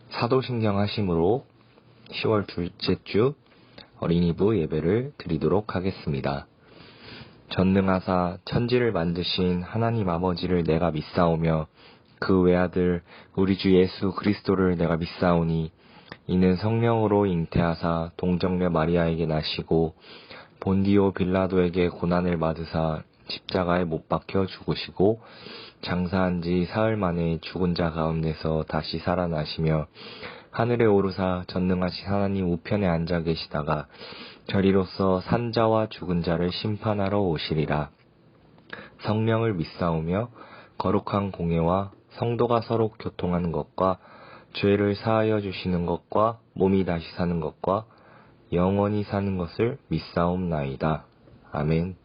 사도신경 하심으로 10월 둘째 주 어린이부 예배를 드리도록 하겠습니다. 전능하사 천지를 만드신 하나님 아버지를 내가 믿사오며 그 외아들 우리 주 예수 그리스도를 내가 믿사오니 이는 성령으로 잉태하사 동정녀 마리아에게 나시고 본디오 빌라도에게 고난을 받으사 십자가에 못 박혀 죽으시고 장사한 지 사흘 만에 죽은 자 가운데서 다시 살아나시며 하늘에 오르사 전능하신 하나님 우편에 앉아 계시다가 저리로서 산자와 죽은 자를 심판하러 오시리라. 성령을 믿사오며 거룩한 공예와 성도가 서로 교통하는 것과 죄를 사하여 주시는 것과 몸이 다시 사는 것과 영원히 사는 것을 믿사옵나이다. 아멘.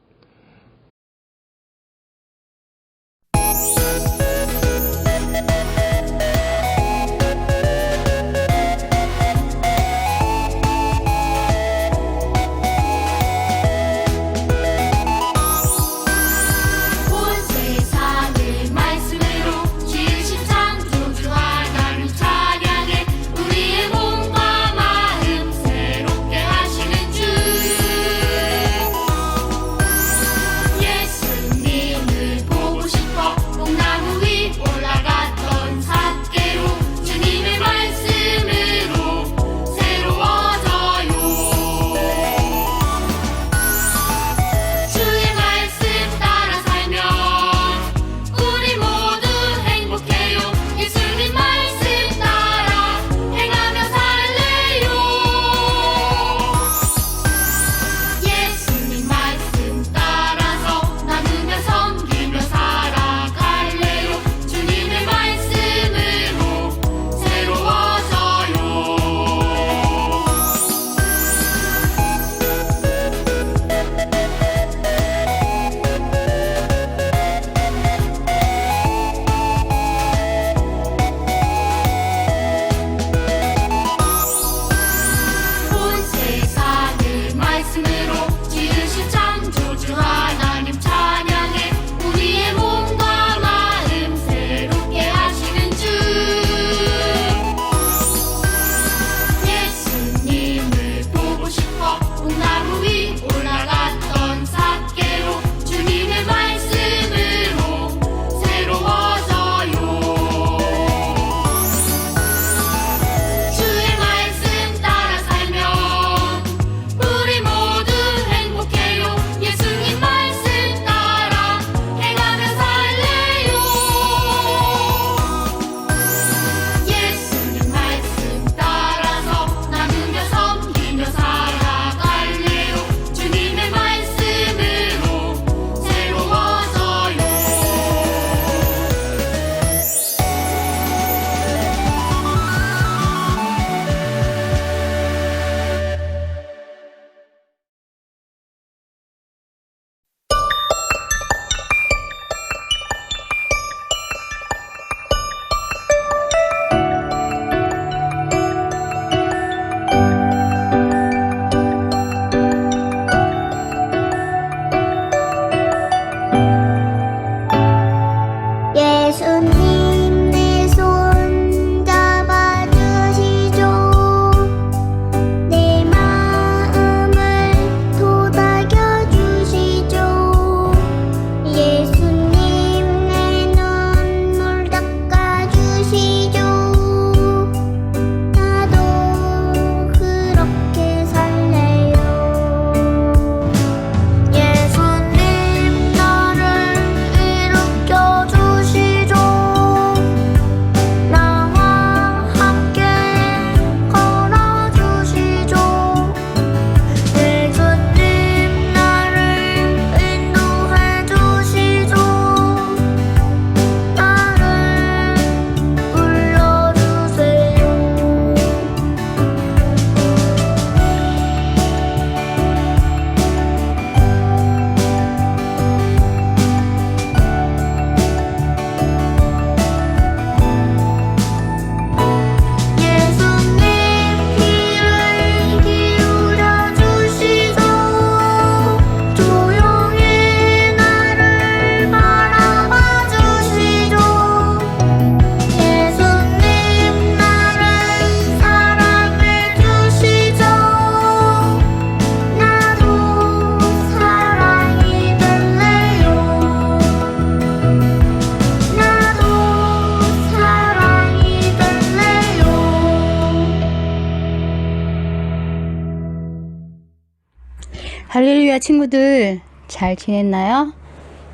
할렐루야 친구들, 잘 지냈나요?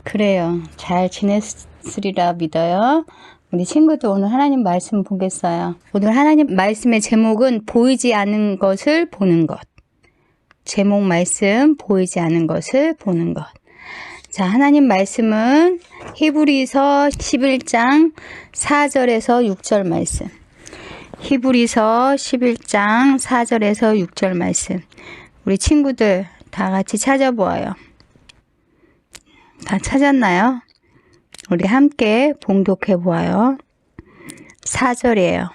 그래요, 잘 지냈으리라 믿어요. 우리 친구들 오늘 하나님 말씀 보겠어요. 오늘 하나님 말씀의 제목은 보이지 않는 것을 보는 것. 제목 말씀, 보이지 않는 것을 보는 것. 자, 하나님 말씀은 히브리서 11장 4절에서 6절 말씀. 히브리서 11장 4절에서 6절 말씀. 우리 친구들 다 같이 찾아보아요. 다 찾았나요? 우리 함께 봉독해 보아요. 4절이에요.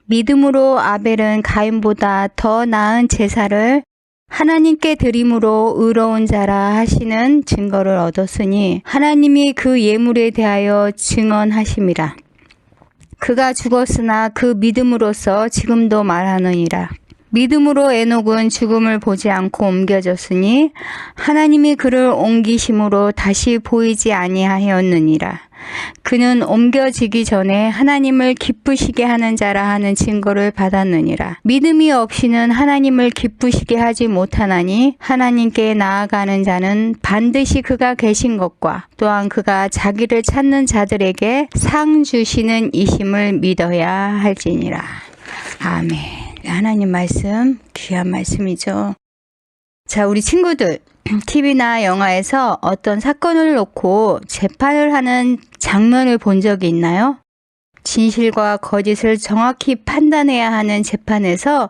믿음으로 아벨은 가인보다 더 나은 제사를 하나님께 드림으로 의로운 자라 하시는 증거를 얻었으니 하나님이 그 예물에 대하여 증언하심이라. 그가 죽었으나 그 믿음으로써 지금도 말하느니라. 믿음으로 에녹은 죽음을 보지 않고 옮겨졌으니 하나님이 그를 옮기심으로 다시 보이지 아니하였느니라. 그는 옮겨지기 전에 하나님을 기쁘시게 하는 자라 하는 증거를 받았느니라. 믿음이 없이는 하나님을 기쁘시게 하지 못하나니 하나님께 나아가는 자는 반드시 그가 계신 것과 또한 그가 자기를 찾는 자들에게 상 주시는 이심을 믿어야 할지니라. 아멘. 하나님 말씀, 귀한 말씀이죠. 자, 우리 친구들, TV나 영화에서 어떤 사건을 놓고 재판을 하는 장면을 본 적이 있나요? 진실과 거짓을 정확히 판단해야 하는 재판에서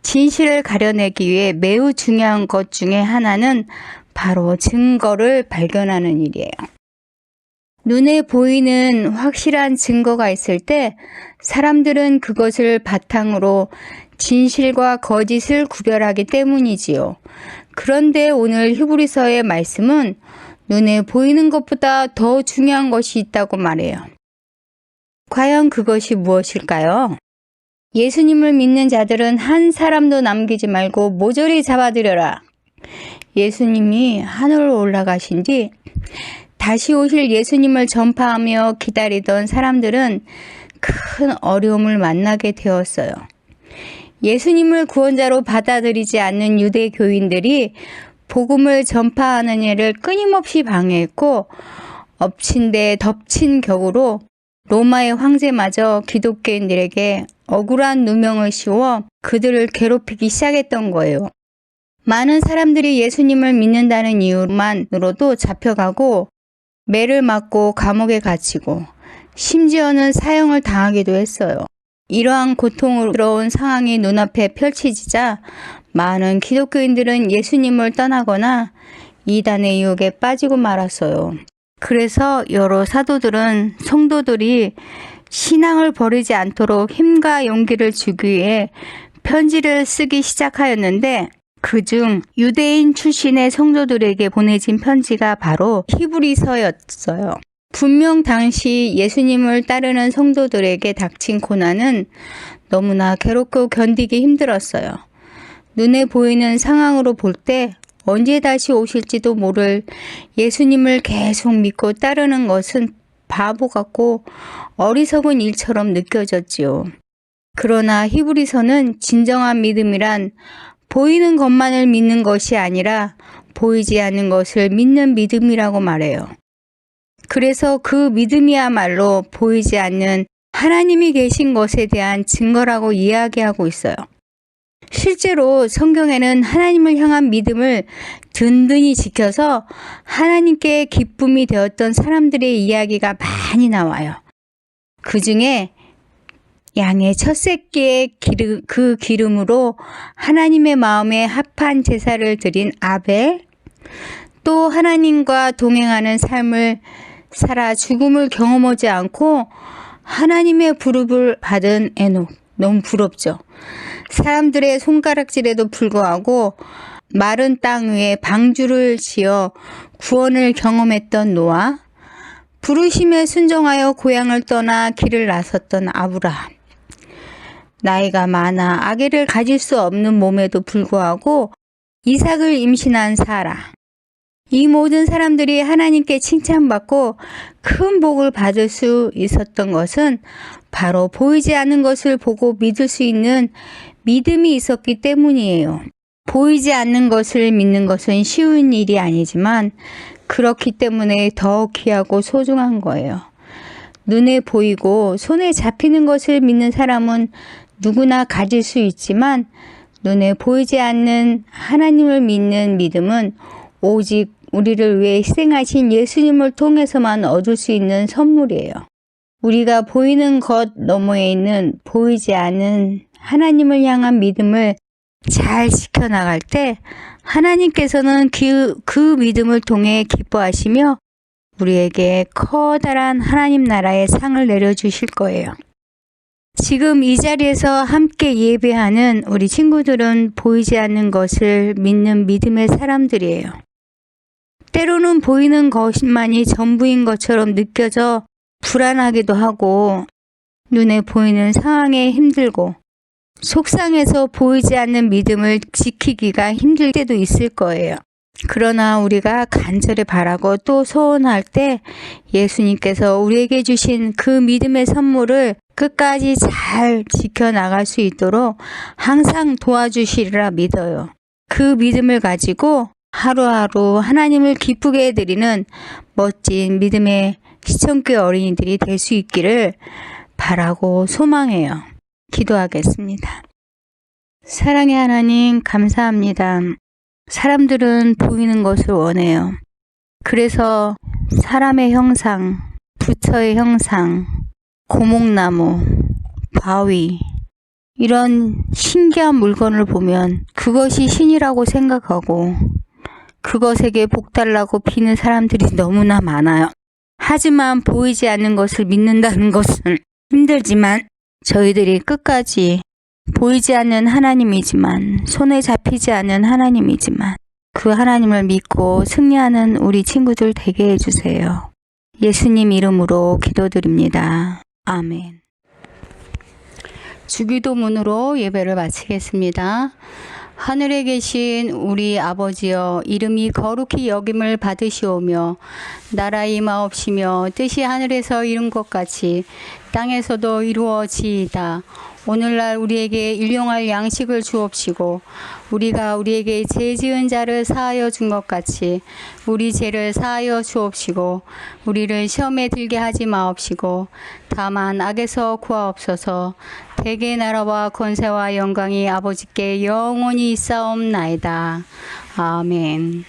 진실을 가려내기 위해 매우 중요한 것 중에 하나는 바로 증거를 발견하는 일이에요. 눈에 보이는 확실한 증거가 있을 때 사람들은 그것을 바탕으로 진실과 거짓을 구별하기 때문이지요. 그런데 오늘 히브리서의 말씀은 눈에 보이는 것보다 더 중요한 것이 있다고 말해요. 과연 그것이 무엇일까요? 예수님을 믿는 자들은 한 사람도 남기지 말고 모조리 잡아들여라. 예수님이 하늘로 올라가신 뒤 다시 오실 예수님을 전파하며 기다리던 사람들은 큰 어려움을 만나게 되었어요. 예수님을 구원자로 받아들이지 않는 유대 교인들이 복음을 전파하는 일을 끊임없이 방해했고 엎친 데 덮친 격으로 로마의 황제마저 기독교인들에게 억울한 누명을 씌워 그들을 괴롭히기 시작했던 거예요. 많은 사람들이 예수님을 믿는다는 이유만으로도 잡혀가고 매를 맞고 감옥에 갇히고 심지어는 사형을 당하기도 했어요. 이러한 고통스러운 상황이 눈앞에 펼쳐지자 많은 기독교인들은 예수님을 떠나거나 이단의 유혹에 빠지고 말았어요. 그래서 여러 사도들은 성도들이 신앙을 버리지 않도록 힘과 용기를 주기 위해 편지를 쓰기 시작하였는데 그중 유대인 출신의 성도들에게 보내진 편지가 바로 히브리서였어요. 분명 당시 예수님을 따르는 성도들에게 닥친 고난은 너무나 괴롭고 견디기 힘들었어요. 눈에 보이는 상황으로 볼 때 언제 다시 오실지도 모를 예수님을 계속 믿고 따르는 것은 바보 같고 어리석은 일처럼 느껴졌지요. 그러나 히브리서는 진정한 믿음이란 보이는 것만을 믿는 것이 아니라 보이지 않는 것을 믿는 믿음이라고 말해요. 그래서 그 믿음이야말로 보이지 않는 하나님이 계신 것에 대한 증거라고 이야기하고 있어요. 실제로 성경에는 하나님을 향한 믿음을 든든히 지켜서 하나님께 기쁨이 되었던 사람들의 이야기가 많이 나와요. 그 중에 양의 첫 새끼의 그 기름으로 하나님의 마음에 합한 제사를 드린 아벨, 또 하나님과 동행하는 삶을 살아 죽음을 경험하지 않고 하나님의 부름을 받은 에녹. 너무 부럽죠. 사람들의 손가락질에도 불구하고 마른 땅 위에 방주를 지어 구원을 경험했던 노아, 부르심에 순종하여 고향을 떠나 길을 나섰던 아브라함, 나이가 많아 아기를 가질 수 없는 몸에도 불구하고 이삭을 임신한 사라. 이 모든 사람들이 하나님께 칭찬받고 큰 복을 받을 수 있었던 것은 바로 보이지 않는 것을 보고 믿을 수 있는 믿음이 있었기 때문이에요. 보이지 않는 것을 믿는 것은 쉬운 일이 아니지만 그렇기 때문에 더 귀하고 소중한 거예요. 눈에 보이고 손에 잡히는 것을 믿는 사람은 누구나 가질 수 있지만 눈에 보이지 않는 하나님을 믿는 믿음은 오직 우리를 위해 희생하신 예수님을 통해서만 얻을 수 있는 선물이에요. 우리가 보이는 것 너머에 있는 보이지 않는 하나님을 향한 믿음을 잘 지켜나갈 때 하나님께서는 그 믿음을 통해 기뻐하시며 우리에게 커다란 하나님 나라의 상을 내려주실 거예요. 지금 이 자리에서 함께 예배하는 우리 친구들은 보이지 않는 것을 믿는 믿음의 사람들이에요. 때로는 보이는 것만이 전부인 것처럼 느껴져 불안하기도 하고 눈에 보이는 상황에 힘들고 속상해서 보이지 않는 믿음을 지키기가 힘들 때도 있을 거예요. 그러나 우리가 간절히 바라고 또 소원할 때 예수님께서 우리에게 주신 그 믿음의 선물을 끝까지 잘 지켜나갈 수 있도록 항상 도와주시리라 믿어요. 그 믿음을 가지고 하루하루 하나님을 기쁘게 해드리는 멋진 믿음의 시청교회 어린이들이 될 수 있기를 바라고 소망해요. 기도하겠습니다. 사랑의 하나님 감사합니다. 사람들은 보이는 것을 원해요. 그래서 사람의 형상, 부처의 형상, 고목나무, 바위 이런 신기한 물건을 보면 그것이 신이라고 생각하고 그것에게 복달라고 비는 사람들이 너무나 많아요. 하지만 보이지 않는 것을 믿는다는 것은 힘들지만 저희들이 끝까지 보이지 않는 하나님이지만 손에 잡히지 않는 하나님이지만 그 하나님을 믿고 승리하는 우리 친구들 되게 해주세요. 예수님 이름으로 기도드립니다. 아멘. 주기도문으로 예배를 마치겠습니다. 하늘에 계신 우리 아버지여 이름이 거룩히 여김을 받으시오며 나라 임하옵시며 뜻이 하늘에서 이룬 것 같이 땅에서도 이루어지이다. 오늘날 우리에게 일용할 양식을 주옵시고 우리가 우리에게 죄 지은 자를 사하여 준 것 같이 우리 죄를 사하여 주옵시고 우리를 시험에 들게 하지 마옵시고 다만 악에서 구하옵소서. 대개 나라와 권세와 영광이 아버지께 영원히 있사옵나이다. 아멘.